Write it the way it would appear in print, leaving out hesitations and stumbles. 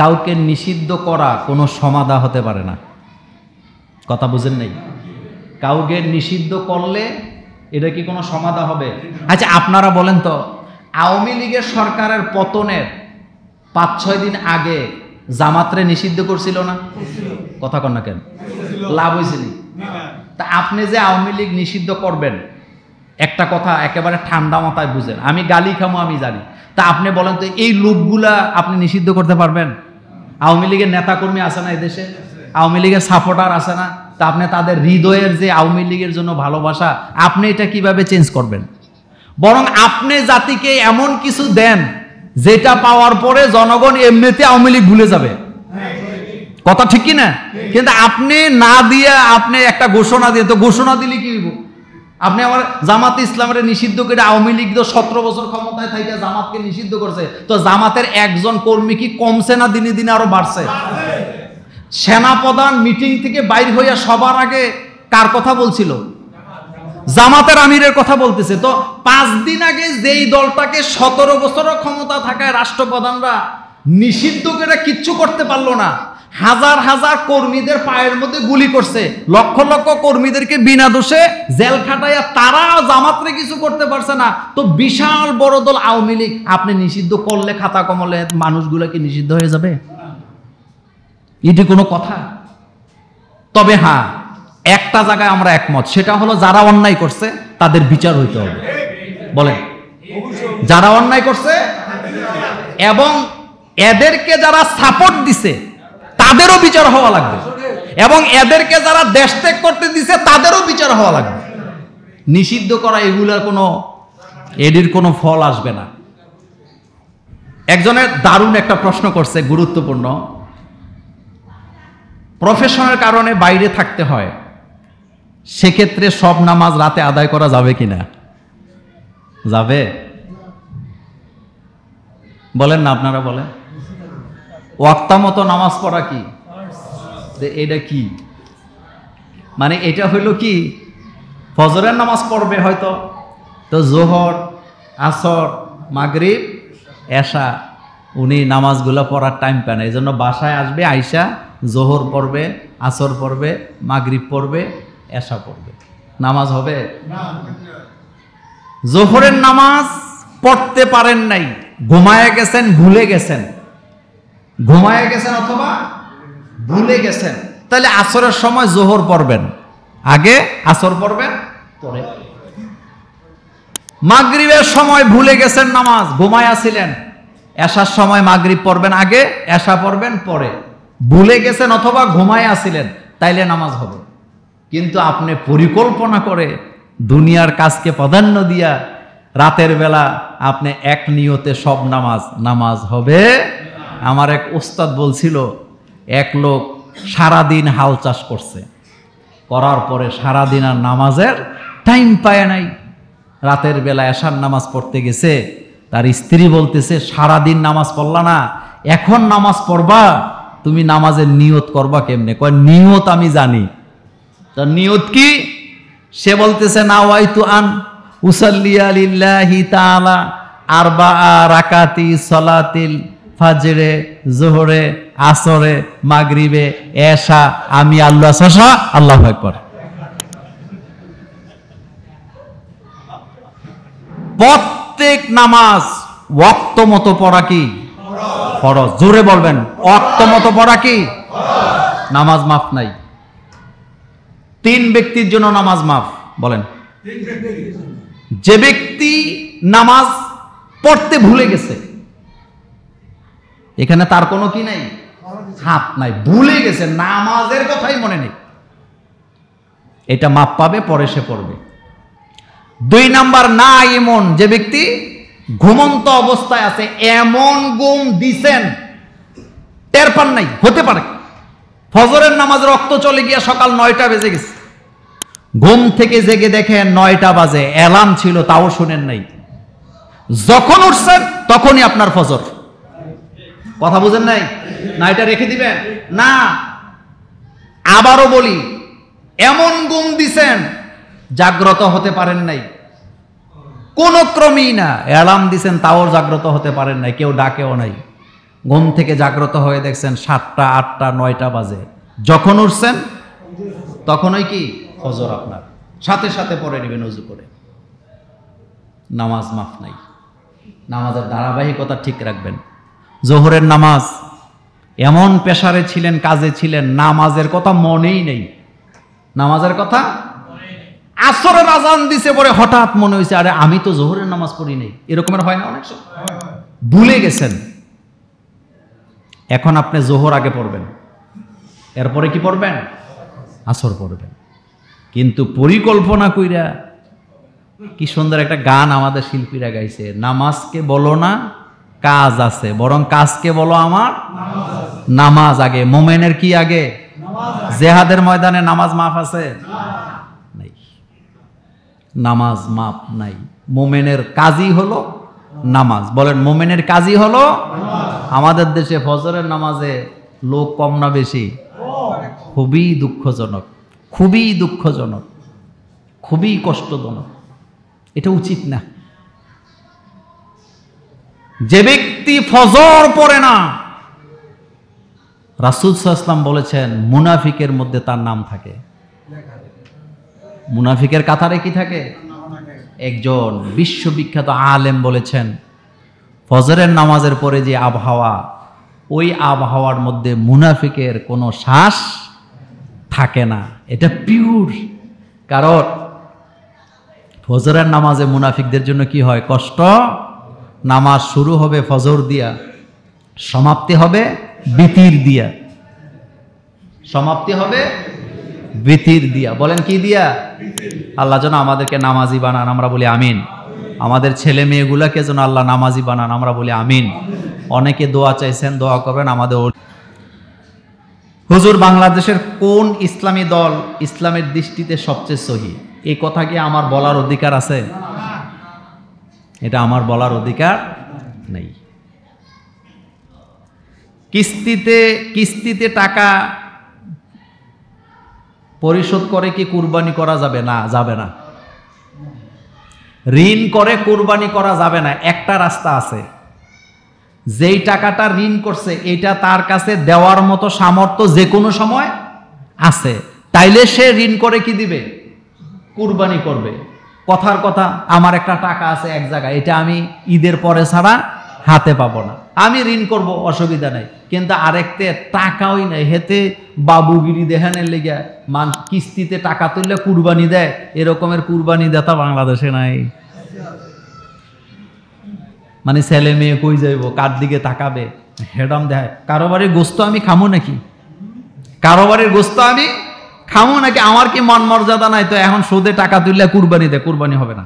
কাউকে নিষিদ্ধ করা কোনো সমাধা হতে পারে না। কথা বুঝেন নাই? কাউকে নিষিদ্ধ করলে এটা কি কোনো সমাধা হবে? আচ্ছা আপনারা বলেন তো, আওয়ামী লীগের সরকারের পতনের 5-6 দিন আগে জামাতরে নিষিদ্ধ করছিল না? কথা কন না কেন? লাভ হয়েছিল? তা আপনি যে আওয়ামী লীগ নিষিদ্ধ করবেন, একটা কথা একেবারে ঠান্ডা মাথায় বুঝেন, আমি গালি খামো আমি জানি, তা আপনি বলেন তো এই লোকগুলা আপনি নিষিদ্ধ করতে পারবেন? আওয়ামী লীগের নেতাকর্মী আছে না এদেশে, আওয়ামী লীগের সাপোর্টার আছে না, তা আপনি তাদের হৃদয়ের যে আওয়ামী লীগের জন্য ভালোবাসা, আপনি এটা কিভাবে চেঞ্জ করবেন? বরং আপনি জাতিকে এমন কিছু দেন যেটা পাওয়ার পরে জনগণ এমনিতে আওয়ামী লীগ ভুলে যাবে। কথা ঠিক কি না? কিন্তু আপনি না দিয়ে আপনি একটা ঘোষণা দিয়ে, তো ঘোষণা দিলে কি হইব? আপনি আমার জামাতে ইসলামের নিষিদ্ধ করে, আওয়ামী লীগ তো 17 বছর ক্ষমতায় থাকে জামাতকে নিষিদ্ধ করছে, তো জামাতের একজন কর্মী কি কমছে না দিনে দিনে আরো বাড়ছে? সেনাপ্রধান মিটিং থেকে বাইর হইয়া সবার আগে কার কথা বলছিল? জামাতের আমিরের কথা বলতেছে। তো 5 দিন আগে যেই দলটাকে 17 বছর ক্ষমতা থাকায় রাষ্ট্রপ্রধানরা নিষিদ্ধ করে কিচ্ছু করতে পারলো না, হাজার হাজার কর্মীদের পায়ের মধ্যে গুলি করছে, লক্ষ লক্ষ কর্মীদেরকে বিনা দোষে জেল খাটাইয়া তারা জামাতরে কিছু করতে পারছে না, তো বিশাল বড় দল আওয়ামী লীগ আপনি নিষিদ্ধ করলে খাতা কমলে মানুষগুলো কি নিষিদ্ধ হয়ে যাবে? এটি কোনো কথা? তবে হ্যাঁ, একটা জায়গায় আমরা একমত, সেটা হলো যারা অন্যায় করছে তাদের বিচার হইতে হবে। বলেন, যারা অন্যায় করছে এবং এদেরকে যারা সাপোর্ট দিছে তাদেরও বিচার হওয়া লাগবে, এবং এদেরকে যারা দেশ ত্যাগ করতে দিছে তাদেরও বিচার হওয়া লাগবে। নিষিদ্ধ করা এগুলার এটির কোনো ফল আসবে না। একজনের দারুণ একটা প্রশ্ন করছে, গুরুত্বপূর্ণ। প্রফেশনের কারণে বাইরে থাকতে হয়, সেক্ষেত্রে সব নামাজ রাতে আদায় করা যাবে কিনা? যাবে? বলেন না, আপনারা বলেন। ওয়াক্তা মতো নামাজ পড়া কি? এটা কি মানে? এটা হইল কি, ফজরের নামাজ পড়বে হয়তো, তো জোহর, আসর, মাগরিব, এশা, উনি নামাজগুলো পড়ার টাইম পায় না, এই জন্য বাসায় আসবে, আইসা জোহর পড়বে, আসর পড়বে, মাগরিব পড়বে, এশা পড়বে। নামাজ হবে? জোহরের নামাজ পড়তে পারেন নাই, ঘুমায় গেছেন, ভুলে গেছেন, ঘুমায় গেছেন অথবা ভুলে গেছেন, তাহলে আসরের সময় জোহর পড়বেন আগে, আসর পড়বেন পরে। মাগরিবের সময় ভুলে গেছেন নামাজ, ঘুমায় আছিলেন, এশার সময় মাগরিব পড়বেন আগে, এশা পড়বেন পরে। ভুলে গেছেন অথবা ঘুমায় আছিলেন, তাইলে নামাজ হবে। কিন্তু আপনি পরিকল্পনা করে দুনিয়ার কাজকে প্রাধান্য দিয়া রাতের বেলা আপনি এক নিয়তে সব নামাজ হবে। আমার এক ওস্তাদ বলছিল, এক লোক সারাদিন হাল চাষ করছে, করার পরে সারাদিন আর নামাজের টাইম পায় নাই, রাতের বেলা এশার নামাজ পড়তে গেছে, তার স্ত্রী বলতেছে, সারাদিন নামাজ পড়লা না, এখন নামাজ পড়বা, তুমি নামাজের নিয়ত করবা কেমনে? কয়, নিয়ত আমি জানি। তার নিয়ত কি? সে বলতেছে, নাওয়াইতু আন উসাল্লিয়া লিল্লাহি তাআলা আরবাআ রাকাতি সলাতিল ফাজরে, জোহরে, আসরে, মাগরিবে, এশা, আমি আল্লাহ শশা, আল্লাহু আকবার। প্রত্যেক নামাজ ওয়াক্ত মতো পড়া কি ফরজ? জোরে বলবেন, ওয়াক্ত মতো পড়া কি? নামাজ মাফ নাই। 3 ব্যক্তির জন্য নামাজ মাফ। বলেন, যে ব্যক্তি নামাজ পড়তে ভুলে গেছে, এখানে তার কোনো কি নাই, হাত নাই, ভুলে গেছে, নামাজের কথাই মনে নেই, এটা মাপ পাবে, পরে সে পড়বে। 2 নাম্বার, না এমন, যে ব্যক্তি ঘুমন্ত অবস্থায় আছে, এমন ঘুম দিছেন টের পান নাই, হতে পারে ফজরের নামাজ রক্ত চলে গিয়া সকাল 9টা বেজে গেছে, ঘুম থেকে জেগে দেখেন 9টা বাজে, অ্যালার্ম ছিল তাও শুনেন নাই, যখন উঠছেন তখনই আপনার ফজর। কথা বুঝেন নাই? না এটা রেখে দিবেন না। আবারও বলি, এমন ঘুম দিছেন জাগ্রত হতে পারেন নাই, কোন ক্রমেই না, অ্যালার্ম দিছেন তাও জাগ্রত হতে পারেন নাই, কেউ ডাকেও নাই, ঘুম থেকে জাগ্রত হয়ে দেখছেন 7টা 8টা 9টা বাজে, যখন উঠছেন তখনই কি ফজর আপনার সাথে সাথে পড়ে নেবেন ওযু করে। নামাজ মাফ নাই। নামাজের ধারাবাহিকতা ঠিক রাখবেন। জোহরের নামাজ এমন পেশারে ছিলেন, কাজে ছিলেন, নামাজের কথা মনেই নেই। নামাজের কথা আসরের আজান দিছে পরে হঠাৎ মনে হয়েছে আরে আমি তো জোহরের নামাজ পড়ি নাই। এরকমের হয় না অনেক সময়, ভুলে গেছেন। এখন আপনি জোহর আগে পড়বেন, এরপরে কি পড়বেন? আসর পড়বেন। কিন্তু পরিকল্পনা কইরা কি সুন্দর একটা গান আমাদের শিল্পীরা গাইছে, নামাজকে বলো না কাজ আছে, বরং কাজকে বলো আমার নামাজ আগে। মোমেনের কি আগে? জেহাদের ময়দানে নামাজ মাফ আছে? নাই, নামাজ মাফ নাই। মোমেনের কাজই হলো নামাজ। বলেন মোমেনের কাজই হলো। আমাদের দেশে ফজরের নামাজে লোক কম না বেশি? খুবই দুঃখজনক, খুবই দুঃখজনক, খুবই কষ্টজনক। এটা উচিত না। যে ব্যক্তি ফজর পড়ে না, রাসূল সাল্লাল্লাহু আলাইহি ওয়াসাল্লাম বলেছেন মুনাফিকের মধ্যে তার নাম থাকে। মুনাফিকের কাতারে কি থাকে? একজন বিশ্ববিখ্যাত আলেম বলেছেন ফজরের নামাজের পরে যে আবহাওয়া, ওই আবহাওয়ার মধ্যে মুনাফিকের কোনো শ্বাস থাকে না। এটা পিওর। কারণ ফজরের নামাজে মুনাফিকদের জন্য কি হয়? কষ্ট। নামাজ শুরু হবে ফজর দিয়া, সমাপ্তি হবে বিতির দিয়া। সমাপ্তি হবে বিতির দিয়া। বলেন কি দিয়া? আল্লাহ যেন আমাদেরকে নামাজি বানান, আমরা বলি আমিন। আমাদের ছেলে মেয়েগুলাকে যেন আল্লাহ নামাজি বানান, আমরা বলি আমিন। অনেকে দোয়া চাইছেন, দোয়া করবেন আমাদের। হুজুর বাংলাদেশের কোন ইসলামী দল ইসলামের দৃষ্টিতে সবচেয়ে সহি? এই কথা কি আমার বলার অধিকার আছে? এটা আমার বলার অধিকার নেই। কিস্তিতে টাকা পরিশোধ করে কি কুরবানি করা যাবে? না, যাবে না। ঋণ করে কুরবানি করা যাবে না। একটা রাস্তা আছে, যেই টাকাটা ঋণ করছে এটা তার কাছে দেওয়ার মতো সামর্থ্য যে কোনো সময় আছে, তাইলে সে ঋণ করে কি দিবে? কুরবানি করবে। কথার কথা, আমার একটা টাকা আছে এক জায়গায়, এটা আমি ঈদের পরে ছাড়া হাতে পাবো না, আমি ঋণ করব, অসুবিধা নাই। কিন্তু আরেকতে টাকাই নাই, হেতে বাবুগিরি দেখানের লেগে কিস্তিতে টাকা তুললে কুরবানি দেয়। এরকমের কুরবানি দাতা বাংলাদেশে নাই। মানে ছেলে মেয়ে কই যাইব, কার দিকে তাকাবে, হেডাম দেয়। কারোবারের গোস্ত আমি খামো নাকি? কারোবারের গোস্ত আমি খামো নাকি? আমার কি মান মর্যাদা নাই? তো এখন সুদে টাকা তুললে কুরবানি দেয়, কুরবানি হবে না।